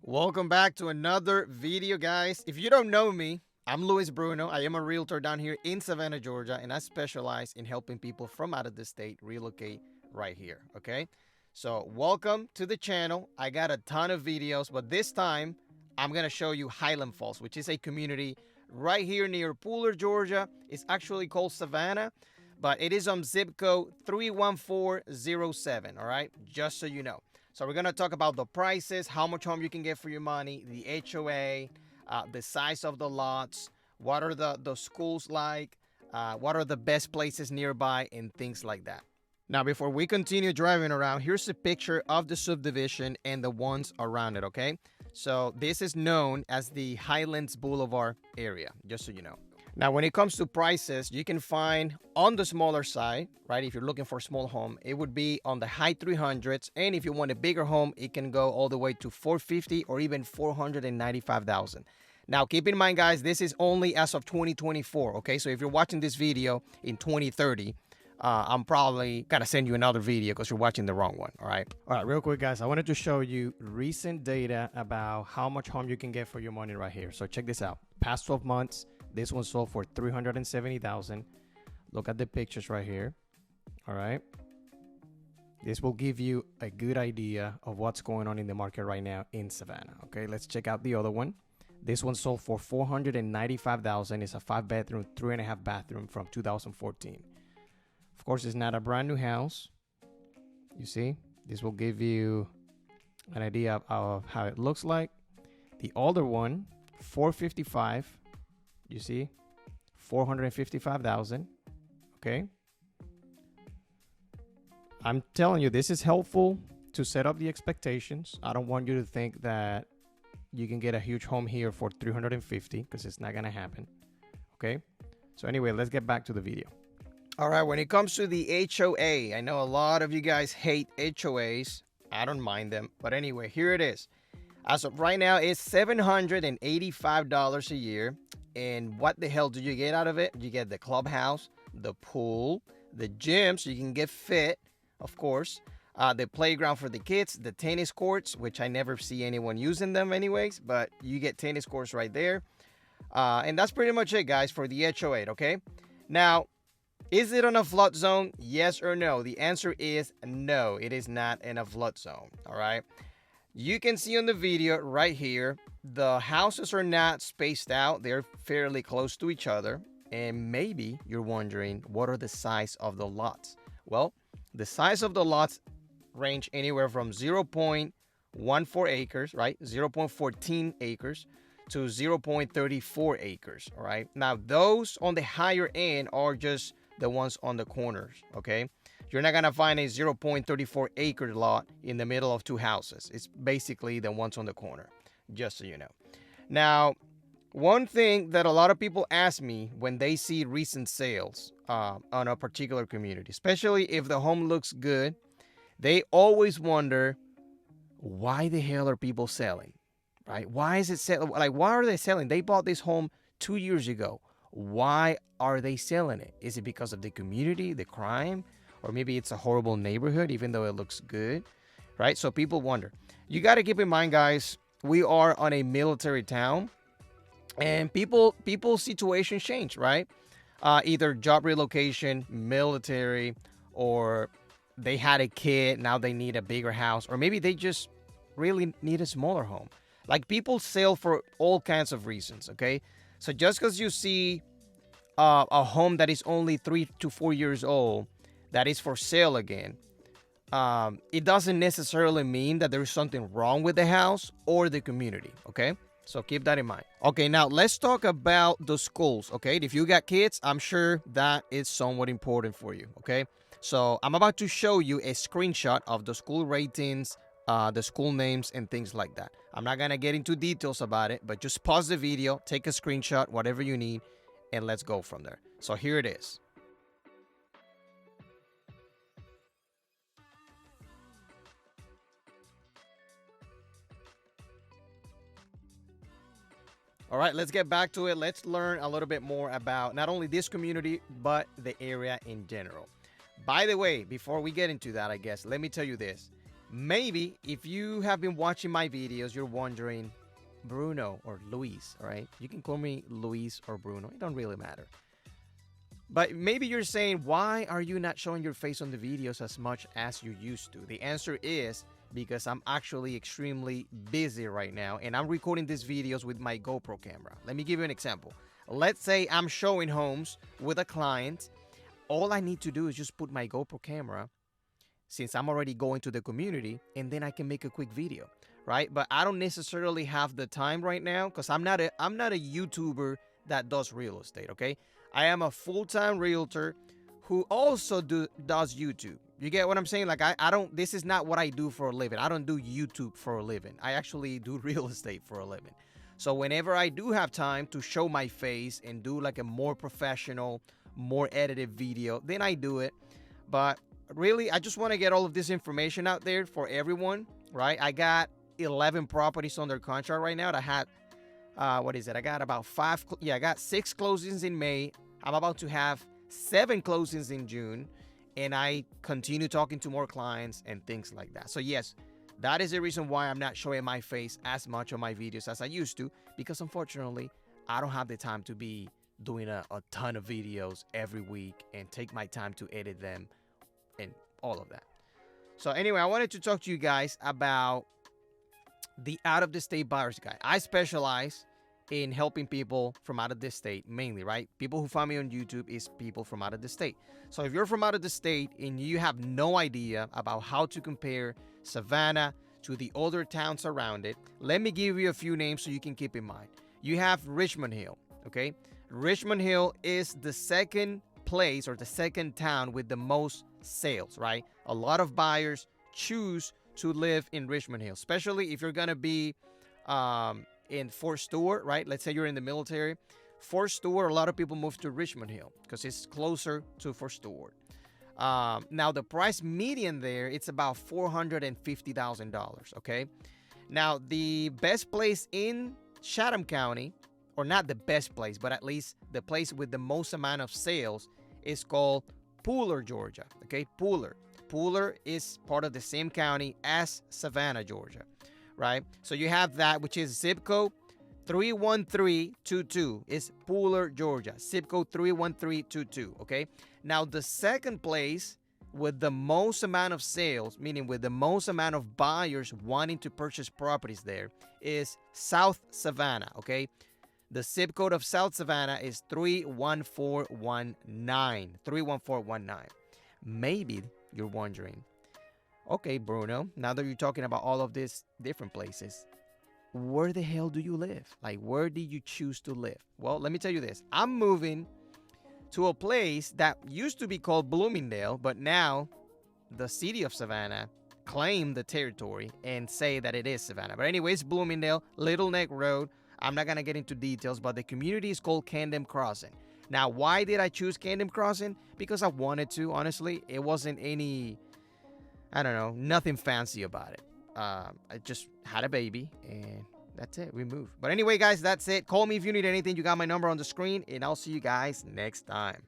Welcome back to another video, guys. If you don't know me, I'm Luis.Bruno. I am a realtor down here in Savannah, Georgia, and I specialize in helping people from out of the state relocate right here, okay? So welcome to the channel. I got a ton of videos, but this time I'm going to show you Highland Falls, which is a community right here near Pooler, Georgia. It's actually called Savannah, but it is on zip code 31407, all right? Just so you know. So we're going to talk about the prices, how much home you can get for your money, the HOA, the size of the lots, what are the schools like, what are the best places nearby, and things like that. Now, before we continue driving around, here's a picture of the subdivision and the ones around it, okay? So this is known as the Highlands Boulevard area, just so you know. Now, when it comes to prices, you can find on the smaller side, right? If you're looking for a small home, it would be on the high 300s. And if you want a bigger home, it can go all the way to 450 or even 495,000. Now, keep in mind, guys, this is only as of 2024, okay? So if you're watching this video in 2030, I'm probably gonna send you another video because you're watching the wrong one, all right? All right, real quick, guys, I wanted to show you recent data about how much home you can get for your money right here. So check this out. Past 12 months, this one sold for $370,000. Look at the pictures right here. All right. This will give you a good idea of what's going on in the market right now in Savannah. Okay, let's check out the other one. This one sold for $495,000. It's a 5-bedroom, 3.5 bathroom from 2014. Of course, it's not a brand new house. You see, this will give you an idea of how it looks like. The older one, $455,000. You see, $455,000. Okay. I'm telling you, this is helpful to set up the expectations. I don't want you to think that you can get a huge home here for $350,000 because it's not gonna happen. Okay. So anyway, let's get back to the video. All right. When it comes to the HOA, I know a lot of you guys hate HOAs. I don't mind them, but anyway, here it is. As of right now, it's $785 a year. And what the hell do you get out of it? You get the clubhouse, the pool, the gym, so you can get fit, of course, the playground for the kids, the tennis courts, which I never see anyone using them anyways, but you get tennis courts right there. And that's pretty much it, guys, for the HOA, okay? Now, is it on a flood zone? Yes or no? The answer is no, it is not in a flood zone, all right? You can see on the video right here, the houses are not spaced out. They're fairly close to each other. And maybe you're wondering, what are the size of the lots? Well, the size of the lots range anywhere from 0.14 acres, right? 0.14 acres to 0.34 acres, all right? Now, those on the higher end are just the ones on the corners, okay? You're not going to find a 0.34 acre lot in the middle of two houses. It's basically the ones on the corner, just so you know. Now, one thing that a lot of people ask me when they see recent sales on a particular community, especially if the home looks good, they always wonder, why the hell are people selling, right? Why is it selling? Like, why are they selling? They bought this home 2 years ago. Why are they selling it? Is it because of the community, the crime? Or maybe it's a horrible neighborhood, even though it looks good, right? So people wonder. You got to keep in mind, guys, we are on a military town, and people's situations change, right? Either job relocation, military, or they had a kid, now they need a bigger house, or maybe they just really need a smaller home. Like, people sell for all kinds of reasons, okay? So just because you see a home that is only 3 to 4 years old, that is for sale again, it doesn't necessarily mean that there's something wrong with the house or the community, okay? So keep that in mind. Okay, now let's talk about the schools, okay? If you got kids, I'm sure that is somewhat important for you, okay? So I'm about to show you a screenshot of the school ratings, the school names, and things like that. I'm not gonna get into details about it, but just pause the video, take a screenshot, whatever you need, and let's go from there. So here it is. All right, let's get back to it. Let's learn a little bit more about not only this community, but the area in general. By the way, before we get into that, I guess, let me tell you this. Maybe if you have been watching my videos, you're wondering, Bruno or Luis, all right? You can call me Luis or Bruno. It don't really matter. But maybe you're saying, why are you not showing your face on the videos as much as you used to? The answer is because I'm actually extremely busy right now, and I'm recording these videos with my GoPro camera. Let me give you an example. Let's say I'm showing homes with a client. All I need to do is just put my GoPro camera, since I'm already going to the community, and then I can make a quick video, right? But I don't necessarily have the time right now because I'm not a YouTuber that does real estate, okay? I am a full-time realtor who also does YouTube. You get what I'm saying? Like I don't, this is not what I do for a living. I don't do YouTube for a living. I actually do real estate for a living. So whenever I do have time to show my face and do like a more professional, more edited video, then I do it. But really, I just want to get all of this information out there for everyone, right? I got 11 properties under contract right now. I had, what is it? I got about I got 6 closings in May. I'm about to have 7 closings in June, and I continue talking to more clients and things like that. So yes, that is the reason why I'm not showing my face as much on my videos as I used to, because unfortunately, I don't have the time to be doing a ton of videos every week and take my time to edit them and all of that. So anyway, I wanted to talk to you guys about the out-of-the-state buyers guide. I specialize in helping people from out of the state mainly, right? People who find me on YouTube is people from out of the state. So if you're from out of the state and you have no idea about how to compare Savannah to the other towns around it, let me give you a few names so you can keep in mind. You have Richmond Hill, okay? Richmond Hill is the second place or the second town with the most sales, right? A lot of buyers choose to live in Richmond Hill, especially if you're gonna be in Fort Stewart, right? Let's say you're in the military. Fort Stewart, a lot of people move to Richmond Hill because it's closer to Fort Stewart. Now the price median there, it's about $450,000, okay? Now the best place in Chatham County, or not the best place, but at least the place with the most amount of sales, is called Pooler, Georgia, okay? Pooler is part of the same county as Savannah, Georgia, right? So you have that, which is zip code 31322. It's Pooler, Georgia, zip code 31322, okay? Now the second place with the most amount of sales, meaning with the most amount of buyers wanting to purchase properties there, is South Savannah, okay? The zip code of South Savannah is 31419. 31419. Maybe you're wondering, okay, Bruno, now that you're talking about all of these different places, where the hell do you live? Like, where did you choose to live? Well, let me tell you this. I'm moving to a place that used to be called Bloomingdale, but now the city of Savannah claimed the territory and say that it is Savannah. But anyways, Bloomingdale, Little Neck Road. I'm not going to get into details, but the community is called Camden Crossing. Now, why did I choose Camden Crossing? Because I wanted to, honestly. It wasn't any, I don't know, nothing fancy about it. I just had a baby, and that's it. We moved. But anyway, guys, that's it. Call me if you need anything. You got my number on the screen, and I'll see you guys next time.